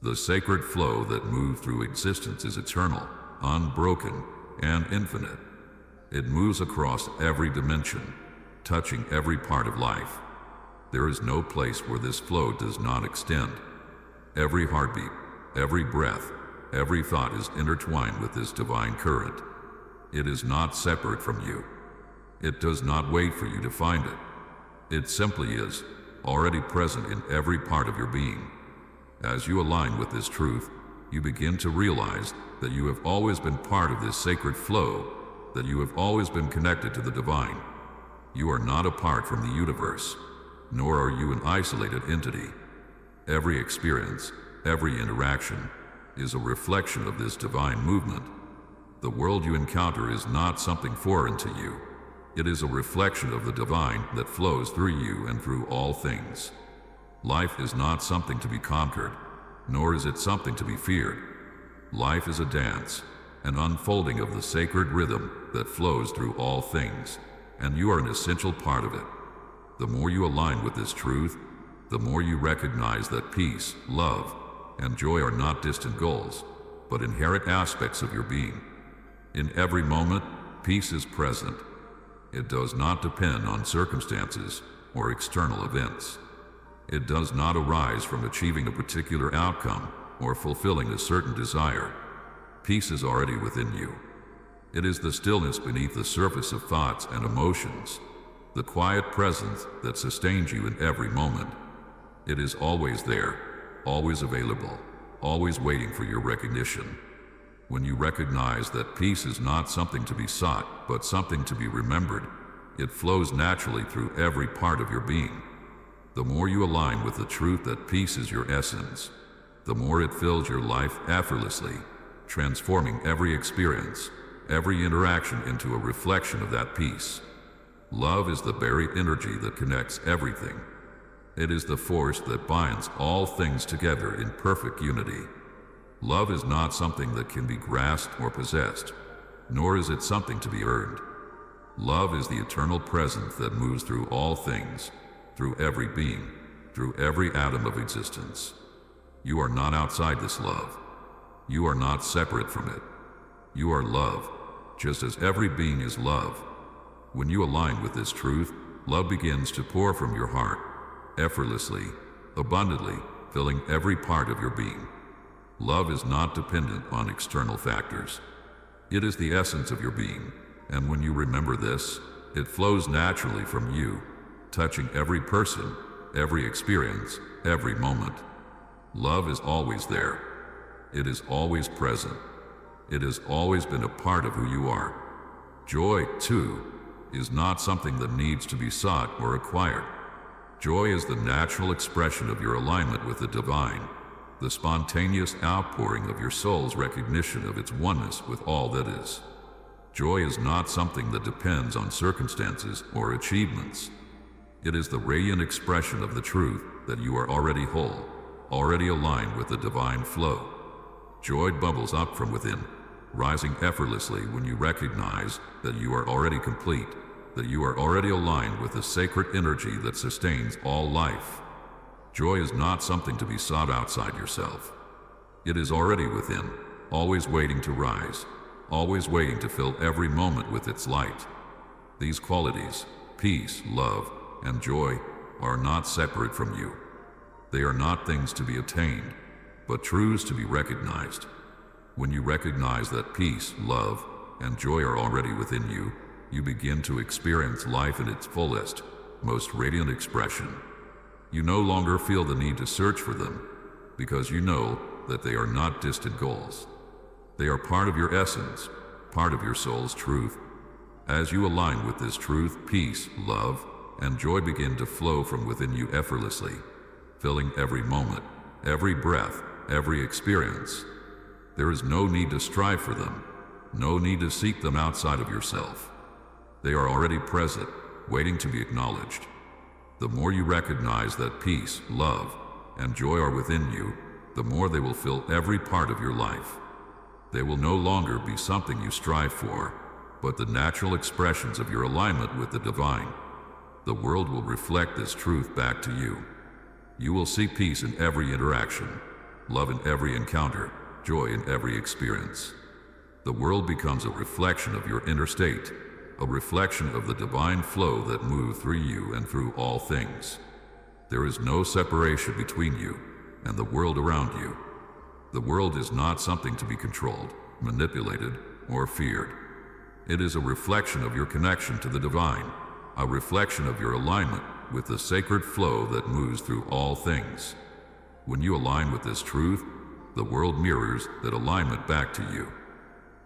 The sacred flow that moves through existence is eternal, unbroken, and infinite. It moves across every dimension, touching every part of life. There is no place where this flow does not extend. Every heartbeat, every breath, every thought is intertwined with this divine current. It is not separate from you. It does not wait for you to find it. It simply is, already present in every part of your being. As you align with this truth, you begin to realize that you have always been part of this sacred flow, that you have always been connected to the divine. You are not apart from the universe, nor are you an isolated entity. Every experience, every interaction, is a reflection of this divine movement. The world you encounter is not something foreign to you. It is a reflection of the divine that flows through you and through all things. Life is not something to be conquered, nor is it something to be feared. Life is a dance, an unfolding of the sacred rhythm that flows through all things, and you are an essential part of it. The more you align with this truth, the more you recognize that peace, love, and joy are not distant goals, but inherent aspects of your being. In every moment, peace is present. It does not depend on circumstances or external events. It does not arise from achieving a particular outcome or fulfilling a certain desire. Peace is already within you. It is the stillness beneath the surface of thoughts and emotions, the quiet presence that sustains you in every moment. It is always there, always available, always waiting for your recognition. When you recognize that peace is not something to be sought, but something to be remembered, it flows naturally through every part of your being. The more you align with the truth that peace is your essence, the more it fills your life effortlessly, transforming every experience, every interaction into a reflection of that peace. Love is the very energy that connects everything. It is the force that binds all things together in perfect unity. Love is not something that can be grasped or possessed, nor is it something to be earned. Love is the eternal presence that moves through all things, through every being, through every atom of existence. You are not outside this love. You are not separate from it. You are love, just as every being is love. When you align with this truth, love begins to pour from your heart, effortlessly, abundantly, filling every part of your being. Love is not dependent on external factors. It is the essence of your being, and when you remember this, it flows naturally from you, touching every person, every experience, every moment. Love is always there. It is always present. It has always been a part of who you are. Joy, too, is not something that needs to be sought or acquired. Joy is the natural expression of your alignment with the divine, the spontaneous outpouring of your soul's recognition of its oneness with all that is. Joy is not something that depends on circumstances or achievements. It is the radiant expression of the truth that you are already whole, already aligned with the divine flow. Joy bubbles up from within, rising effortlessly when you recognize that you are already complete, that you are already aligned with the sacred energy that sustains all life. Joy is not something to be sought outside yourself. It is already within, always waiting to rise, always waiting to fill every moment with its light. These qualities, peace, love, and joy, are not separate from you. They are not things to be attained, but truths to be recognized. When you recognize that peace, love, and joy are already within you, you begin to experience life in its fullest, most radiant expression. You no longer feel the need to search for them, because you know that they are not distant goals. They are part of your essence, part of your soul's truth. As you align with this truth, peace, love, and joy begin to flow from within you effortlessly, filling every moment, every breath, every experience. There is no need to strive for them, no need to seek them outside of yourself. They are already present, waiting to be acknowledged. The more you recognize that peace, love, and joy are within you, the more they will fill every part of your life. They will no longer be something you strive for, but the natural expressions of your alignment with the divine. The world will reflect this truth back to you. You will see peace in every interaction, love in every encounter, joy in every experience. The world becomes a reflection of your inner state, a reflection of the divine flow that moves through you and through all things. There is no separation between you and the world around you. The world is not something to be controlled, manipulated, or feared. It is a reflection of your connection to the divine, a reflection of your alignment with the sacred flow that moves through all things. When you align with this truth, the world mirrors that alignment back to you.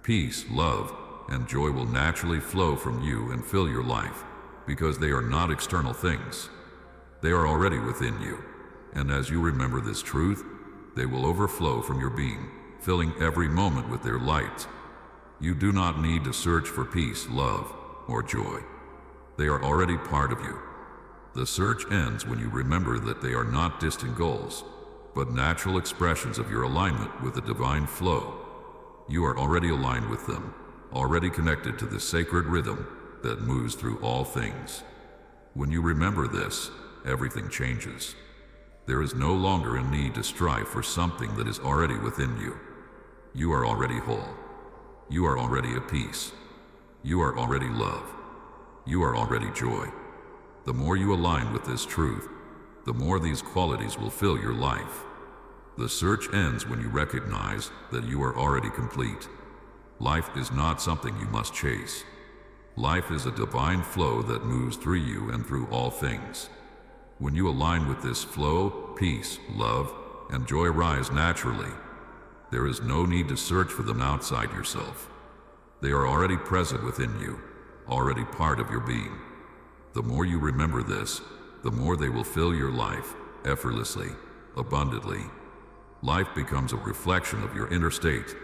Peace, love, and joy will naturally flow from you and fill your life, because they are not external things. They are already within you, and as you remember this truth, they will overflow from your being, filling every moment with their light. You do not need to search for peace, love, or joy. They are already part of you. The search ends when you remember that they are not distant goals, but natural expressions of your alignment with the divine flow. You are already aligned with them, already connected to the sacred rhythm that moves through all things. When you remember this, everything changes. There is no longer a need to strive for something that is already within you. You are already whole. You are already at peace. You are already love. You are already joy. The more you align with this truth, the more these qualities will fill your life. The search ends when you recognize that you are already complete. Life is not something you must chase. Life is a divine flow that moves through you and through all things. When you align with this flow, peace, love, and joy rise naturally. There is no need to search for them outside yourself. They are already present within you, already part of your being. The more you remember this, the more they will fill your life, effortlessly, abundantly. Life becomes a reflection of your inner state.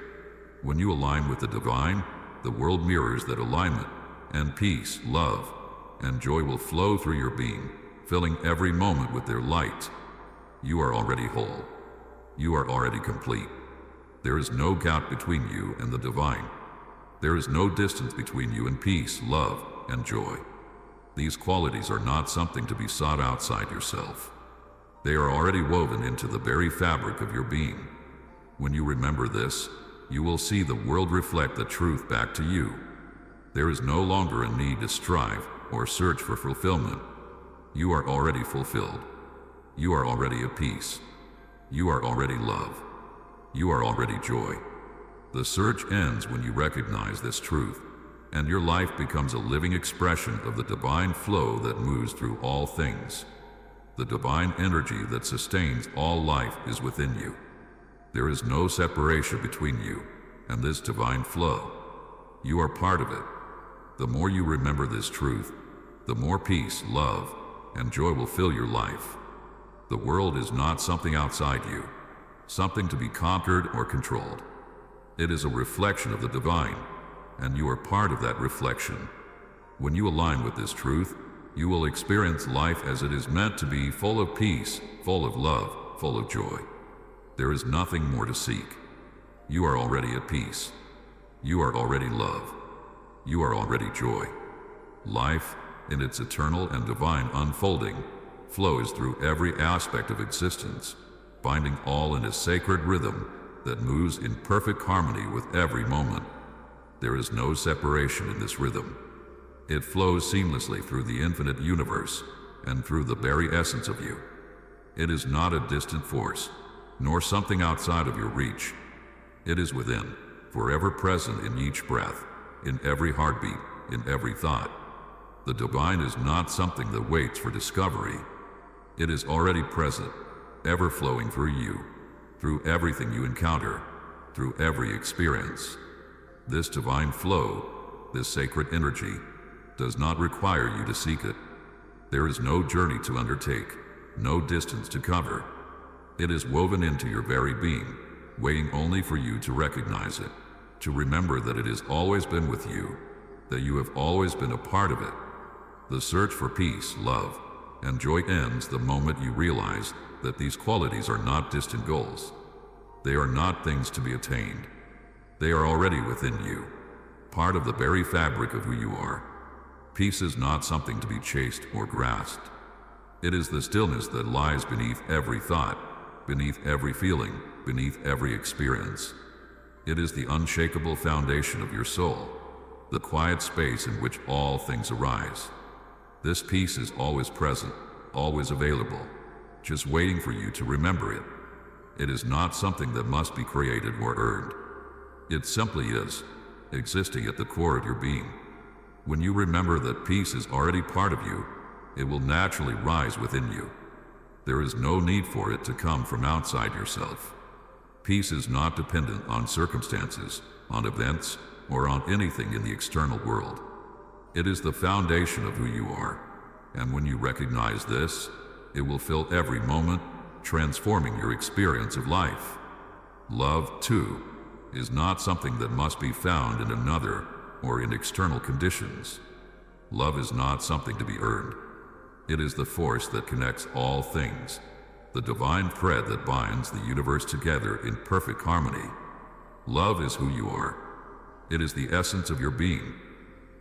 When you align with the divine, the world mirrors that alignment, and peace, love, and joy will flow through your being, filling every moment with their light. You are already whole. You are already complete. There is no gap between you and the divine. There is no distance between you and peace, love, and joy. These qualities are not something to be sought outside yourself. They are already woven into the very fabric of your being. When you remember this, you will see the world reflect the truth back to you. There is no longer a need to strive or search for fulfillment. You are already fulfilled. You are already at peace. You are already love. You are already joy. The search ends when you recognize this truth, and your life becomes a living expression of the divine flow that moves through all things. The divine energy that sustains all life is within you. There is no separation between you and this divine flow. You are part of it. The more you remember this truth, the more peace, love, and joy will fill your life. The world is not something outside you, something to be conquered or controlled. It is a reflection of the divine, and you are part of that reflection. When you align with this truth, you will experience life as it is meant to be, full of peace, full of love, full of joy. There is nothing more to seek. You are already at peace. You are already love. You are already joy. Life, in its eternal and divine unfolding, flows through every aspect of existence, binding all in a sacred rhythm that moves in perfect harmony with every moment. There is no separation in this rhythm. It flows seamlessly through the infinite universe and through the very essence of you. It is not a distant force, nor something outside of your reach. It is within, forever present in each breath, in every heartbeat, in every thought. The divine is not something that waits for discovery. It is already present, ever flowing through you, through everything you encounter, through every experience. This divine flow, this sacred energy, does not require you to seek it. There is no journey to undertake, no distance to cover. It is woven into your very being, waiting only for you to recognize it, to remember that it has always been with you, that you have always been a part of it. The search for peace, love, and joy ends the moment you realize that these qualities are not distant goals. They are not things to be attained. They are already within you, part of the very fabric of who you are. Peace is not something to be chased or grasped. It is the stillness that lies beneath every thought, beneath every feeling, beneath every experience. It is the unshakable foundation of your soul, the quiet space in which all things arise. This peace is always present, always available, just waiting for you to remember it. It is not something that must be created or earned. It simply is, existing at the core of your being. When you remember that peace is already part of you, it will naturally rise within you. There is no need for it to come from outside yourself. Peace is not dependent on circumstances, on events, or on anything in the external world. It is the foundation of who you are, and when you recognize this, it will fill every moment, transforming your experience of life. Love, too, is not something that must be found in another or in external conditions. Love is not something to be earned. It is the force that connects all things, the divine thread that binds the universe together in perfect harmony. Love is who you are. It is the essence of your being.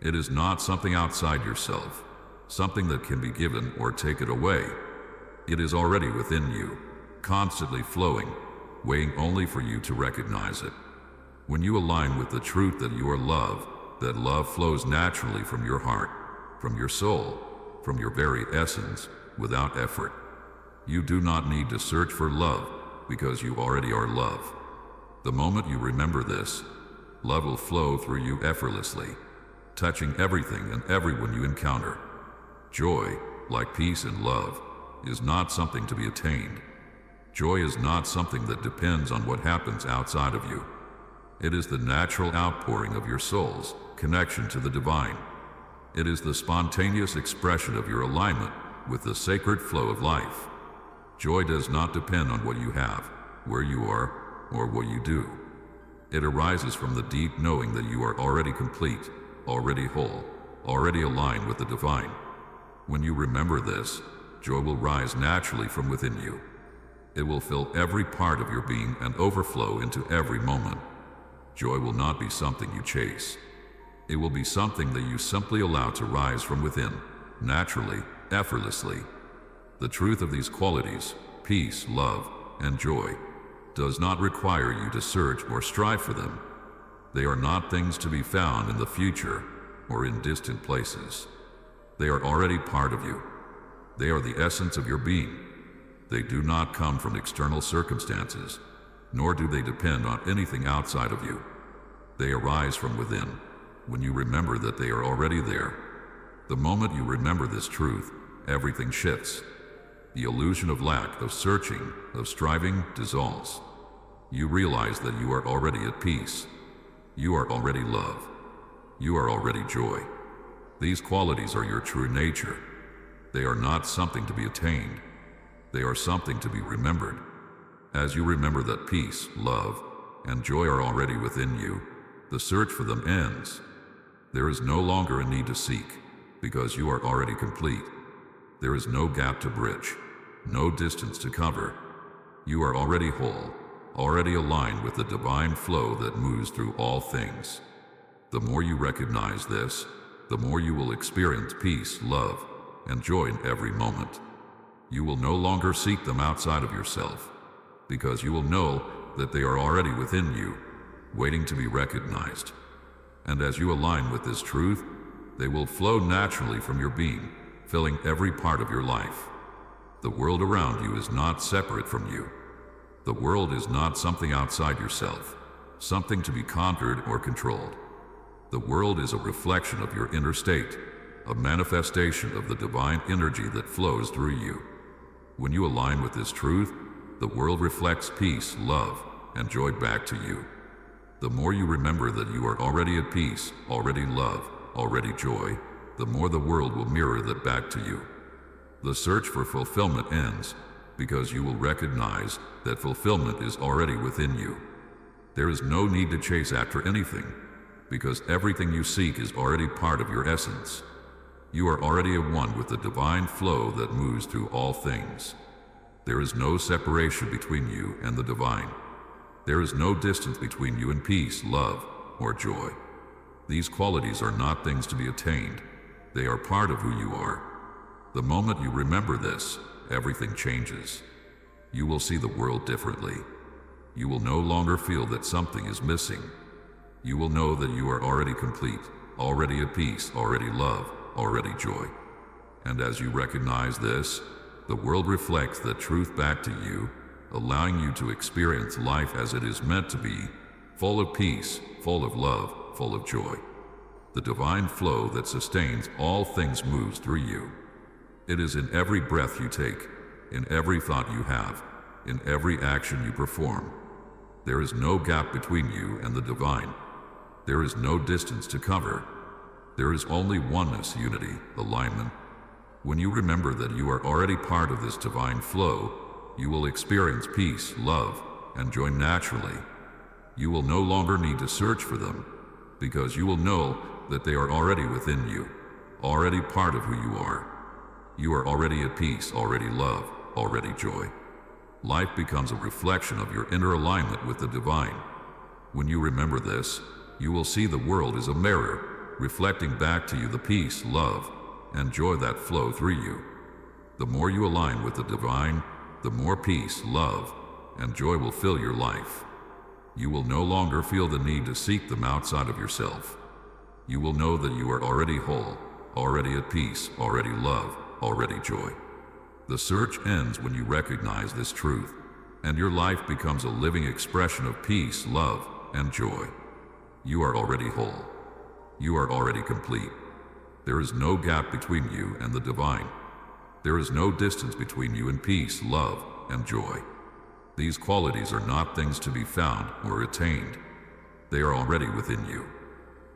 It is not something outside yourself, something that can be given or taken away. It is already within you, constantly flowing, waiting only for you to recognize it. When you align with the truth that you are love, that love flows naturally from your heart, from your soul, from your very essence, without effort. You do not need to search for love because you already are love. The moment you remember this, love will flow through you effortlessly, touching everything and everyone you encounter. Joy, like peace and love, is not something to be attained. Joy is not something that depends on what happens outside of you. It is the natural outpouring of your soul's connection to the divine. It is the spontaneous expression of your alignment with the sacred flow of life. Joy does not depend on what you have, where you are, or what you do. It arises from the deep knowing that you are already complete, already whole, already aligned with the divine. When you remember this, joy will rise naturally from within you. It will fill every part of your being and overflow into every moment. Joy will not be something you chase. It will be something that you simply allow to rise from within, naturally, effortlessly. The truth of these qualities, peace, love, and joy, does not require you to search or strive for them. They are not things to be found in the future or in distant places. They are already part of you. They are the essence of your being. They do not come from external circumstances, nor do they depend on anything outside of you. They arise from within, when you remember that they are already there. The moment you remember this truth, everything shifts. The illusion of lack, of searching, of striving dissolves. You realize that you are already at peace. You are already love. You are already joy. These qualities are your true nature. They are not something to be attained. They are something to be remembered. As you remember that peace, love, and joy are already within you, the search for them ends. There is no longer a need to seek, because you are already complete. There is no gap to bridge, no distance to cover. You are already whole, already aligned with the divine flow that moves through all things. The more you recognize this, the more you will experience peace, love, and joy in every moment. You will no longer seek them outside of yourself, because you will know that they are already within you, waiting to be recognized. And as you align with this truth, they will flow naturally from your being, filling every part of your life. The world around you is not separate from you. The world is not something outside yourself, something to be conquered or controlled. The world is a reflection of your inner state, a manifestation of the divine energy that flows through you. When you align with this truth, the world reflects peace, love, and joy back to you. The more you remember that you are already at peace, already love, already joy, the more the world will mirror that back to you. The search for fulfillment ends, because you will recognize that fulfillment is already within you. There is no need to chase after anything, because everything you seek is already part of your essence. You are already at one with the divine flow that moves through all things. There is no separation between you and the divine. There is no distance between you and peace, love, or joy. These qualities are not things to be attained. They are part of who you are. The moment you remember this, everything changes. You will see the world differently. You will no longer feel that something is missing. You will know that you are already complete, already at peace, already love, already joy. And as you recognize this, the world reflects that truth back to you, allowing you to experience life as it is meant to be, full of peace, full of love, full of joy. The divine flow that sustains all things moves through you. It is in every breath you take, in every thought you have, in every action you perform. There is no gap between you and the divine. There is no distance to cover. There is only oneness, unity, alignment. When you remember that you are already part of this divine flow, you will experience peace, love, and joy naturally. You will no longer need to search for them, because you will know that they are already within you, already part of who you are. You are already at peace, already love, already joy. Life becomes a reflection of your inner alignment with the divine. When you remember this, you will see the world as a mirror, reflecting back to you the peace, love, and joy that flow through you. The more you align with the divine, the more peace, love, and joy will fill your life. You will no longer feel the need to seek them outside of yourself. You will know that you are already whole, already at peace, already love, already joy. The search ends when you recognize this truth, and your life becomes a living expression of peace, love, and joy. You are already whole. You are already complete. There is no gap between you and the divine. There is no distance between you and peace, love, and joy. These qualities are not things to be found or attained. They are already within you.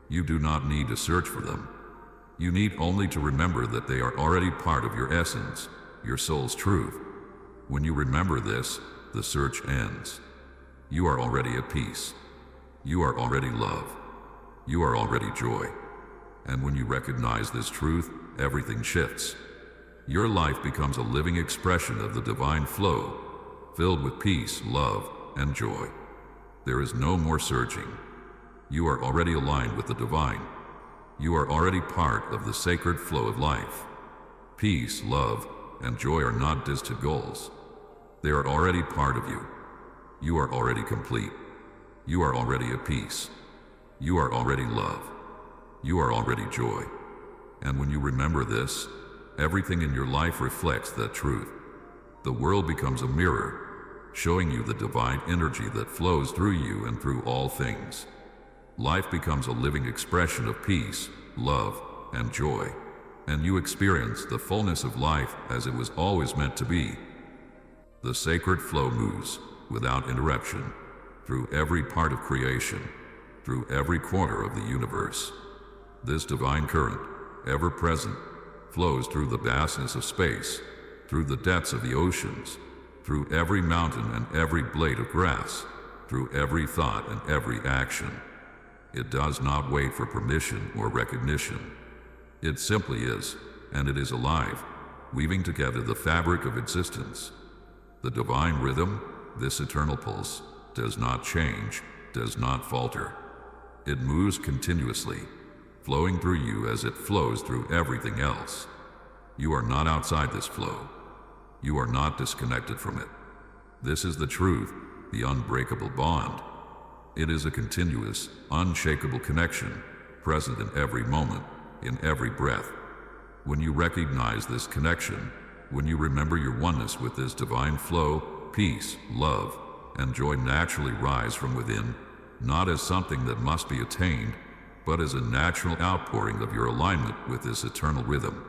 You do not need to search for them. You need only to remember that they are already part of your essence, your soul's truth. When you remember this, the search ends. You are already at peace. You are already love. You are already joy. And when you recognize this truth, everything shifts. Your life becomes a living expression of the divine flow, filled with peace, love, and joy. There is no more searching. You are already aligned with the divine. You are already part of the sacred flow of life. Peace, love, and joy are not distant goals. They are already part of you. You are already complete. You are already at peace. You are already love. You are already joy. And when you remember this, everything in your life reflects that truth. The world becomes a mirror, showing you the divine energy that flows through you and through all things. Life becomes a living expression of peace, love, and joy, and you experience the fullness of life as it was always meant to be. The sacred flow moves, without interruption, through every part of creation, through every corner of the universe. This divine current, ever present, flows through the vastness of space, through the depths of the oceans, through every mountain and every blade of grass, through every thought and every action. It does not wait for permission or recognition. It simply is, and it is alive, weaving together the fabric of existence. The divine rhythm, this eternal pulse, does not change, does not falter. It moves continuously, flowing through you as it flows through everything else. You are not outside this flow. You are not disconnected from it. This is the truth, the unbreakable bond. It is a continuous, unshakable connection, present in every moment, in every breath. When you recognize this connection, when you remember your oneness with this divine flow, peace, love, and joy naturally rise from within, not as something that must be attained, but as a natural outpouring of your alignment with this eternal rhythm.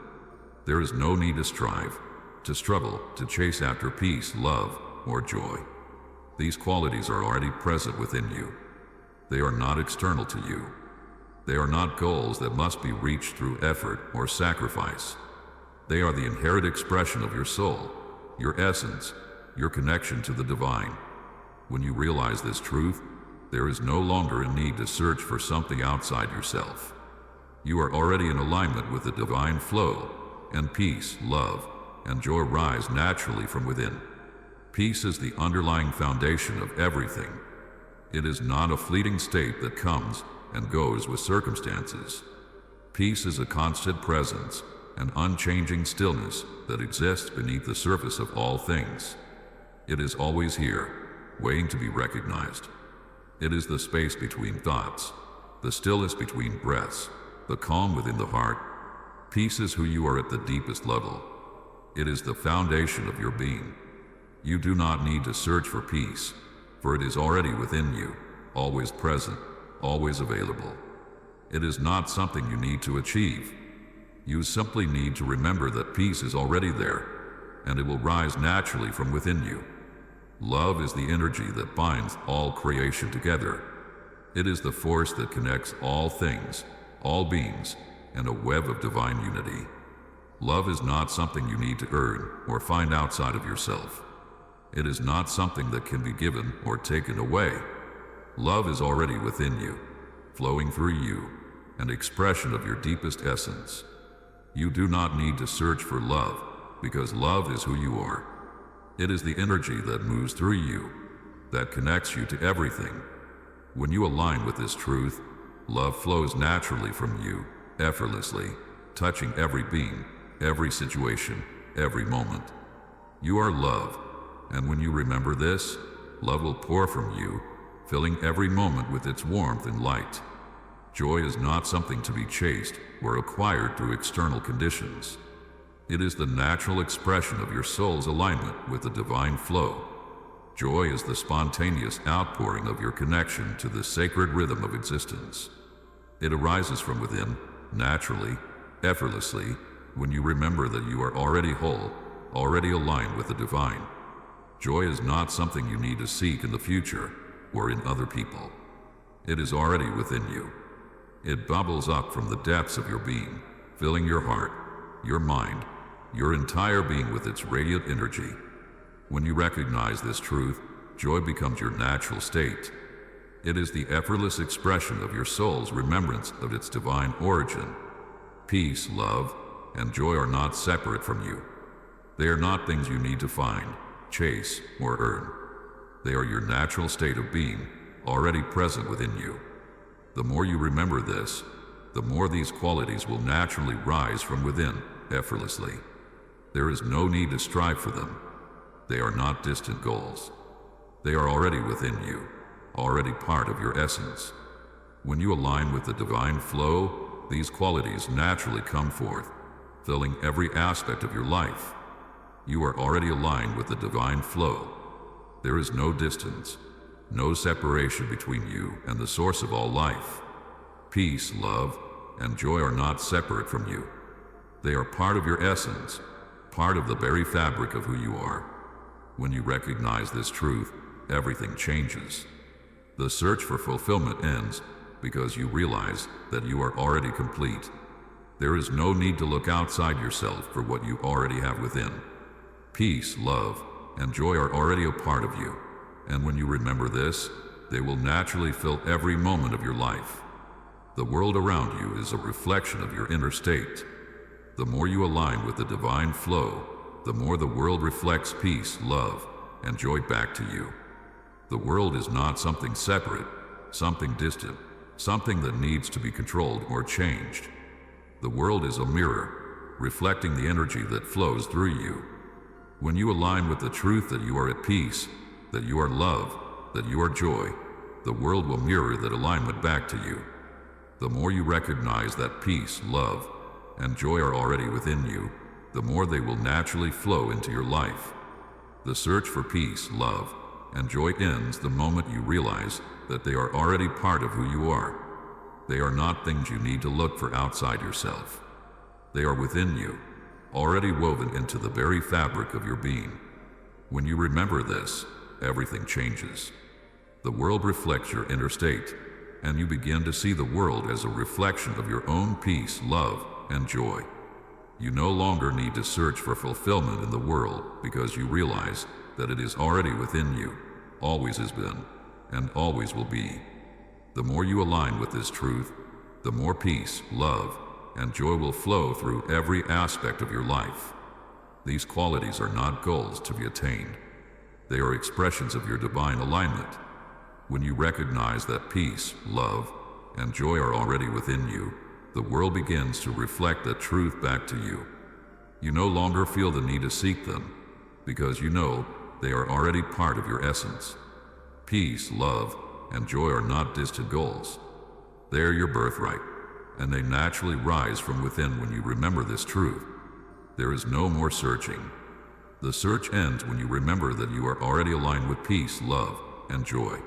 There is no need to strive, to struggle, to chase after peace, love, or joy. These qualities are already present within you. They are not external to you. They are not goals that must be reached through effort or sacrifice. They are the inherent expression of your soul, your essence, your connection to the divine. When you realize this truth, there is no longer a need to search for something outside yourself. You are already in alignment with the divine flow, and peace, love, and joy rise naturally from within. Peace is the underlying foundation of everything. It is not a fleeting state that comes and goes with circumstances. Peace is a constant presence, an unchanging stillness that exists beneath the surface of all things. It is always here, waiting to be recognized. It is the space between thoughts, the stillness between breaths, the calm within the heart. Peace is who you are at the deepest level. It is the foundation of your being. You do not need to search for peace, for it is already within you, always present, always available. It is not something you need to achieve. You simply need to remember that peace is already there, and it will rise naturally from within you. Love is the energy that binds all creation together. It is the force that connects all things, all beings, in a web of divine unity. Love is not something you need to earn or find outside of yourself. It is not something that can be given or taken away. Love is already within you, flowing through you, an expression of your deepest essence. You do not need to search for love, because love is who you are. It is the energy that moves through you, that connects you to everything. When you align with this truth, love flows naturally from you, effortlessly, touching every being, every situation, every moment. You are love, and when you remember this, love will pour from you, filling every moment with its warmth and light. Joy is not something to be chased or acquired through external conditions. It is the natural expression of your soul's alignment with the divine flow. Joy is the spontaneous outpouring of your connection to the sacred rhythm of existence. It arises from within, naturally, effortlessly, when you remember that you are already whole, already aligned with the divine. Joy is not something you need to seek in the future or in other people. It is already within you. It bubbles up from the depths of your being, filling your heart, your mind, your entire being with its radiant energy. When you recognize this truth, joy becomes your natural state. It is the effortless expression of your soul's remembrance of its divine origin. Peace, love, and joy are not separate from you. They are not things you need to find, chase, or earn. They are your natural state of being, already present within you. The more you remember this, the more these qualities will naturally rise from within, effortlessly. There is no need to strive for them. They are not distant goals. They are already within you, already part of your essence. When you align with the divine flow, these qualities naturally come forth, filling every aspect of your life. You are already aligned with the divine flow. There is no distance, no separation between you and the source of all life. Peace, love, and joy are not separate from you. They are part of your essence, part of the very fabric of who you are. When you recognize this truth, everything changes. The search for fulfillment ends because you realize that you are already complete. There is no need to look outside yourself for what you already have within. Peace, love, and joy are already a part of you, and when you remember this, they will naturally fill every moment of your life. The world around you is a reflection of your inner state. The more you align with the divine flow, the more the world reflects peace, love, and joy back to you. The world is not something separate, something distant, something that needs to be controlled or changed. The world is a mirror, reflecting the energy that flows through you. When you align with the truth that you are at peace, that you are love, that you are joy, the world will mirror that alignment back to you. The more you recognize that peace, love, and joy are already within you, the more they will naturally flow into your life. The search for peace, love, and joy ends the moment you realize that they are already part of who you are. They are not things you need to look for outside yourself. They are within you, already woven into the very fabric of your being. When you remember this, everything changes. The world reflects your inner state, and you begin to see the world as a reflection of your own peace, love, and joy. You no longer need to search for fulfillment in the world because you realize that it is already within you, always has been, and always will be. The more you align with this truth, the more peace, love, and joy will flow through every aspect of your life. These qualities are not goals to be attained. They are expressions of your divine alignment. When you recognize that peace, love, and joy are already within you, the world begins to reflect that truth back to you. You no longer feel the need to seek them, because you know They are already part of your essence. Peace, love, and joy are not distant goals. They are your birthright, and they naturally rise from within when you remember this truth. There is no more searching. The search ends when you remember that you are already aligned with peace, love, and joy.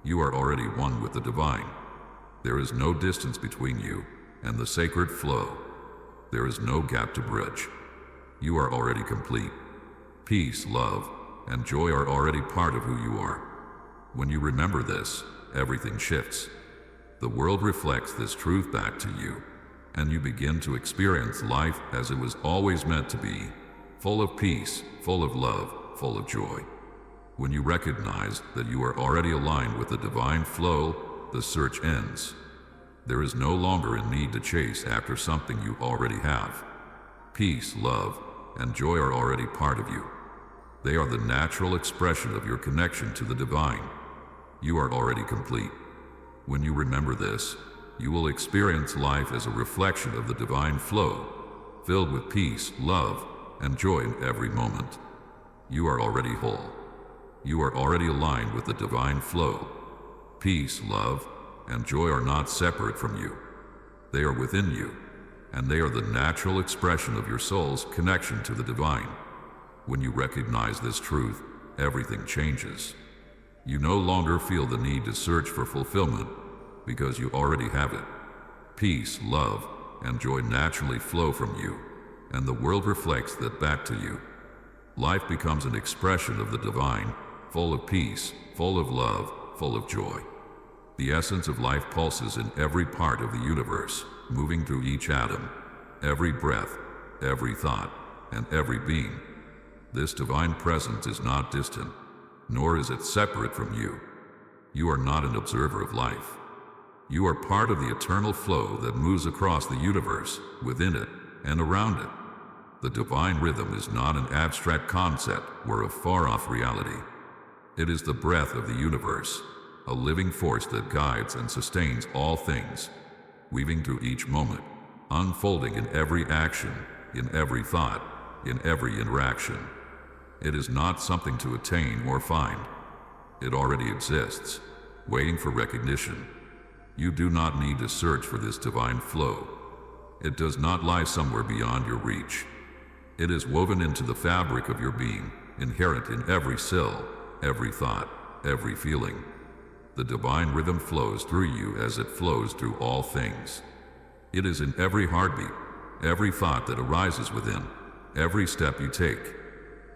You are already one with the divine. There is no distance between you and the sacred flow. There is no gap to bridge. You are already complete. Peace, love, and joy are already part of who you are. When you remember this, everything shifts. The world reflects this truth back to you, and you begin to experience life as it was always meant to be, full of peace, full of love, full of joy. When you recognize that you are already aligned with the divine flow, the search ends. There is no longer a need to chase after something you already have. Peace, love, and joy are already part of you. They are the natural expression of your connection to the divine. You are already complete. When you remember this, you will experience life as a reflection of the divine flow, filled with peace, love, and joy in every moment. You are already whole. You are already aligned with the divine flow. Peace, love, and joy are not separate from you. They are within you, and they are the natural expression of your soul's connection to the divine. When you recognize this truth, everything changes. You no longer feel the need to search for fulfillment because you already have it. Peace, love, and joy naturally flow from you, and the world reflects that back to you. Life becomes an expression of the divine, full of peace, full of love, full of joy. The essence of life pulses in every part of the universe, moving through each atom, every breath, every thought, and every being. This divine presence is not distant, nor is it separate from you. You are not an observer of life. You are part of the eternal flow that moves across the universe, within it, and around it. The divine rhythm is not an abstract concept or a far-off reality. It is the breath of the universe, a living force that guides and sustains all things, weaving through each moment, unfolding in every action, in every thought, in every interaction. It is not something to attain or find. It already exists, waiting for recognition. You do not need to search for this divine flow. It does not lie somewhere beyond your reach. It is woven into the fabric of your being, inherent in every cell, every thought, every feeling. The divine rhythm flows through you as it flows through all things. It is in every heartbeat, every thought that arises within, every step you take.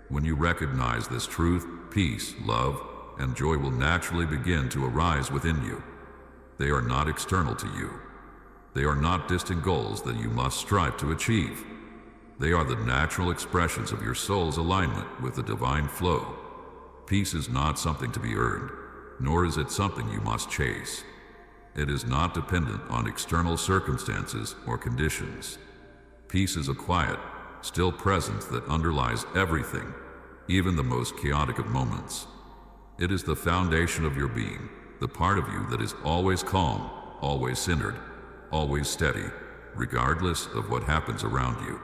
When you recognize this truth, peace, love, and joy will naturally begin to arise within you. They are not external to you. They are not distant goals that you must strive to achieve. They are the natural expressions of your soul's alignment with the divine flow. Peace is not something to be earned, nor is it something you must chase. It is not dependent on external circumstances or conditions. Peace is a quiet, still presence that underlies everything, even the most chaotic of moments. It is the foundation of your being, the part of you that is always calm, always centered, always steady, regardless of what happens around you.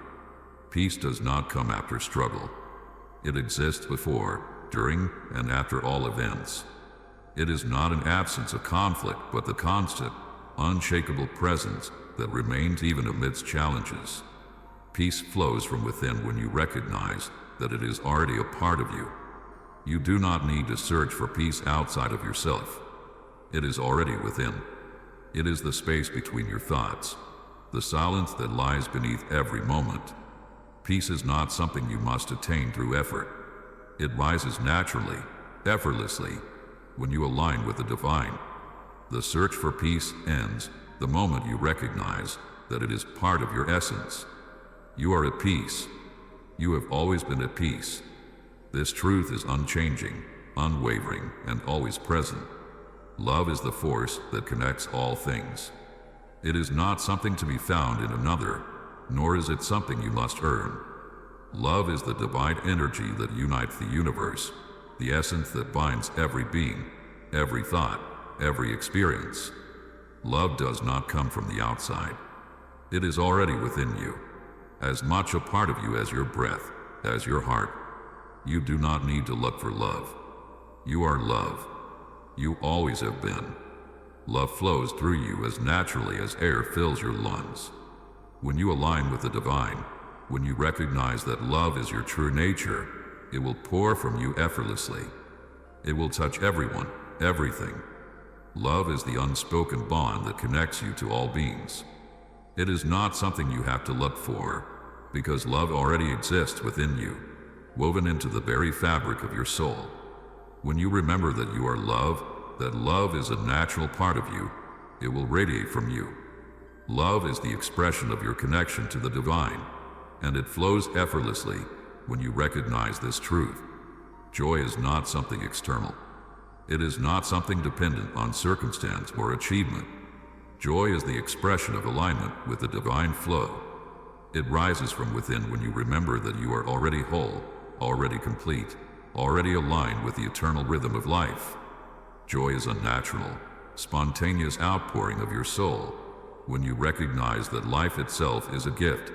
Peace does not come after struggle. It exists before, during, and after all events. It is not an absence of conflict, but the constant, unshakable presence that remains even amidst challenges. Peace flows from within when you recognize that it is already a part of you. You do not need to search for peace outside of yourself. It is already within. It is the space between your thoughts, the silence that lies beneath every moment. Peace is not something you must attain through effort. It rises naturally, effortlessly, when you align with the divine. The search for peace ends the moment you recognize that it is part of your essence. You are at peace. You have always been at peace. This truth is unchanging, unwavering, and always present. Love is the force that connects all things. It is not something to be found in another, nor is it something you must earn. Love is the divine energy that unites the universe, the essence that binds every being, every thought, every experience. Love does not come from the outside. It is already within you, as much a part of you as your breath, as your heart. You do not need to look for love. You are love. You always have been. Love flows through you as naturally as air fills your lungs. When you align with the divine, when you recognize that love is your true nature, it will pour from you effortlessly. It will touch everyone, everything. Love is the unspoken bond that connects you to all beings. It is not something you have to look for, because love already exists within you, woven into the very fabric of your soul. When you remember that you are love, that love is a natural part of you, it will radiate from you. Love is the expression of your connection to the divine, and it flows effortlessly when you recognize this truth. Joy is not something external. It is not something dependent on circumstance or achievement. Joy is the expression of alignment with the divine flow. It rises from within when you remember that you are already whole, already complete, already aligned with the eternal rhythm of life. Joy is a natural, spontaneous outpouring of your soul when you recognize that life itself is a gift.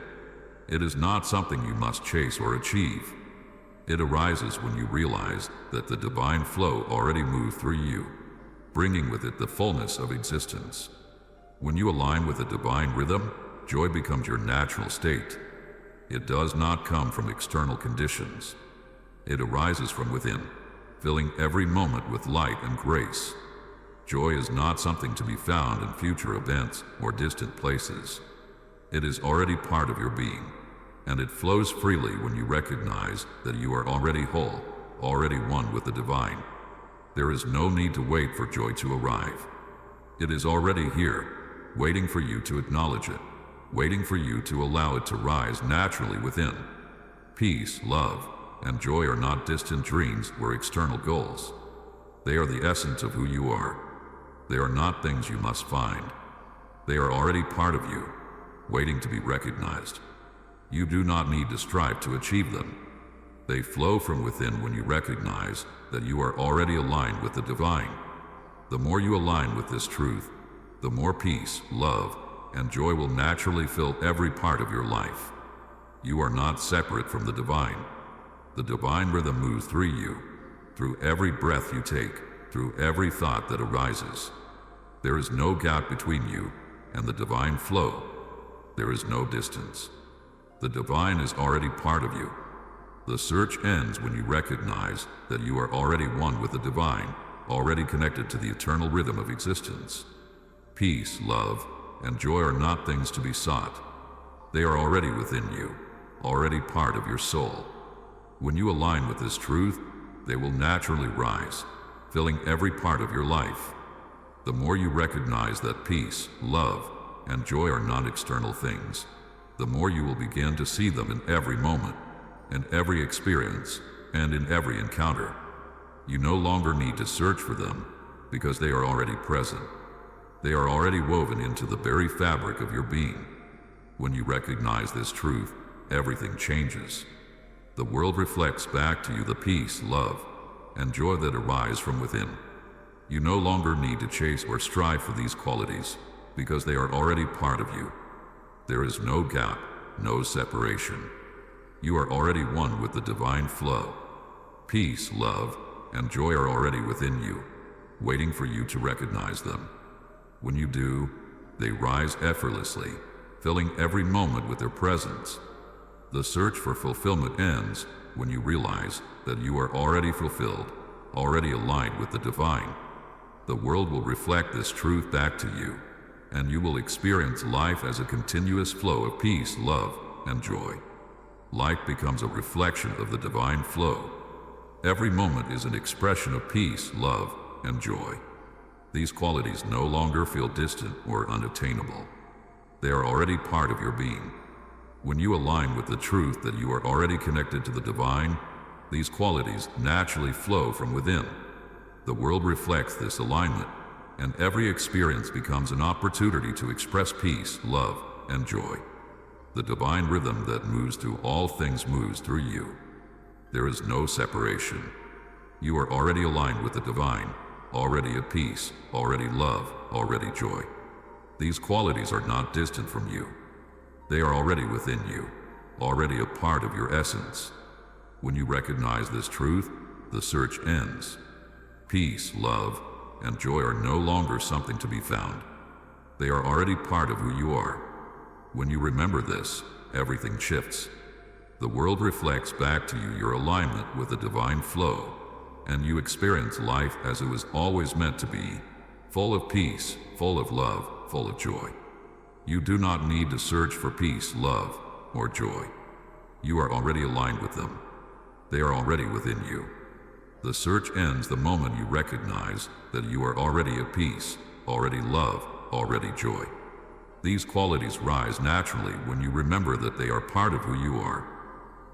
It is not something you must chase or achieve. It arises when you realize that the divine flow already moved through you, bringing with it the fullness of existence. When you align with the divine rhythm, joy becomes your natural state. It does not come from external conditions. It arises from within, filling every moment with light and grace. Joy is not something to be found in future events or distant places. It is already part of your being, and it flows freely when you recognize that you are already whole, already one with the divine. There is no need to wait for joy to arrive. It is already here, waiting for you to acknowledge it, waiting for you to allow it to rise naturally within. Peace, love, and joy are not distant dreams or external goals. They are the essence of who you are. They are not things you must find. They are already part of you, waiting to be recognized. You do not need to strive to achieve them. They flow from within when you recognize that you are already aligned with the divine. The more you align with this truth, the more peace, love, and joy will naturally fill every part of your life. You are not separate from the divine. The divine rhythm moves through you, through every breath you take, through every thought that arises. There is no gap between you and the divine flow. There is no distance. The divine is already part of you. The search ends when you recognize that you are already one with the divine, already connected to the eternal rhythm of existence. Peace, love, and joy are not things to be sought. They are already within you, already part of your soul. When you align with this truth, they will naturally rise, filling every part of your life. The more you recognize that peace, love, and joy are not external things, the more you will begin to see them in every moment, in every experience, and in every encounter. You no longer need to search for them, because they are already present. They are already woven into the very fabric of your being. When you recognize this truth, everything changes. The world reflects back to you the peace, love, and joy that arise from within. You no longer need to chase or strive for these qualities, because they are already part of you. There is no gap, no separation. You are already one with the divine flow. Peace, love, and joy are already within you, waiting for you to recognize them. When you do, they rise effortlessly, filling every moment with their presence. The search for fulfillment ends when you realize that you are already fulfilled, already aligned with the divine. The world will reflect this truth back to you, and you will experience life as a continuous flow of peace, love, and joy. Life becomes a reflection of the divine flow. Every moment is an expression of peace, love, and joy. These qualities no longer feel distant or unattainable. They are already part of your being. When you align with the truth that you are already connected to the divine, these qualities naturally flow from within. The world reflects this alignment, and every experience becomes an opportunity to express peace, love, and joy. The divine rhythm that moves through all things moves through you. There is no separation. You are already aligned with the divine, already at peace, already love, already joy. These qualities are not distant from you. They are already within you, already a part of your essence. When you recognize this truth, the search ends. Peace, love, and joy are no longer something to be found. They are already part of who you are. When you remember this, everything shifts. The world reflects back to you your alignment with the divine flow, and you experience life as it was always meant to be, full of peace, full of love, full of joy. You do not need to search for peace, love, or joy. You are already aligned with them. They are already within you. The search ends the moment you recognize that you are already at peace, already love, already joy. These qualities rise naturally when you remember that they are part of who you are.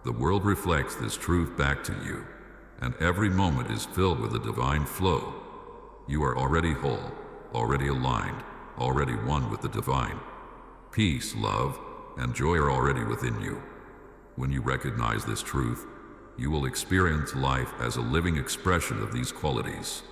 The world reflects this truth back to you, and every moment is filled with a divine flow. You are already whole, already aligned, already one with the divine. Peace, love, and joy are already within you. When you recognize this truth, you will experience life as a living expression of these qualities.